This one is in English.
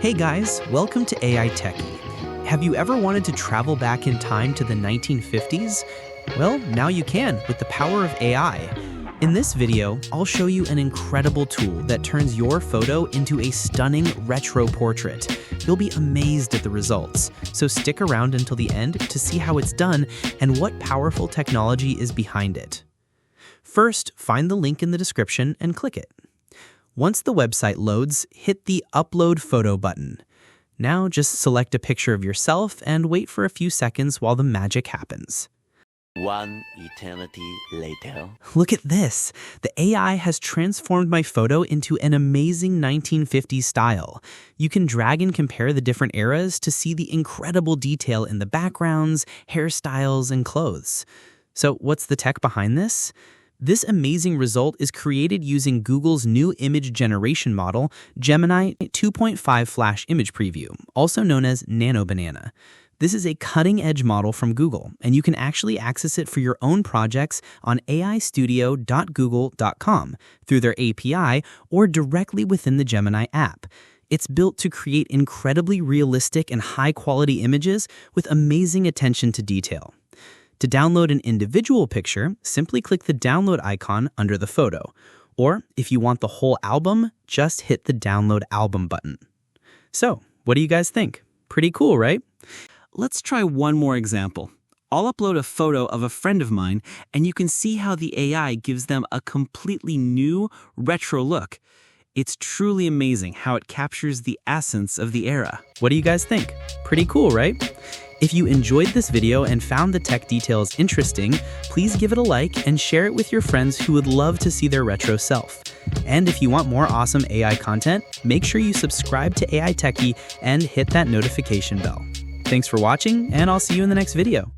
Hey guys, welcome to AI Techie. Have you ever wanted to travel back in time to the 1950s? Well, now you can with the power of AI. In this video, I'll show you an incredible tool that turns your photo into a stunning retro portrait. You'll be amazed at the results, so stick around until the end to see how it's done and what powerful technology is behind it. First, find the link in the description and click it. Once the website loads, hit the Upload Photo button. Now just select a picture of yourself and wait for a few seconds while the magic happens. One eternity later. Look at this! The AI has transformed my photo into an amazing 1950s style. You can drag and compare the different eras to see the incredible detail in the backgrounds, hairstyles, and clothes. So what's the tech behind this? This amazing result is created using Google's new image generation model, Gemini 2.5 Flash Image Preview, also known as Nano Banana. This is a cutting-edge model from Google, and you can actually access it for your own projects on aistudio.google.com through their API or directly within the Gemini app. It's built to create incredibly realistic and high-quality images with amazing attention to detail. To download an individual picture, simply click the download icon under the photo. Or, if you want the whole album, just hit the download album button. So, what do you guys think? Pretty cool, right? Let's try one more example. I'll upload a photo of a friend of mine, and you can see how the AI gives them a completely new, retro look. It's truly amazing how it captures the essence of the era. What do you guys think? Pretty cool, right? If you enjoyed this video and found the tech details interesting, please give it a like and share it with your friends who would love to see their retro self. And if you want more awesome AI content, make sure you subscribe to AI Techie and hit that notification bell. Thanks for watching, and I'll see you in the next video.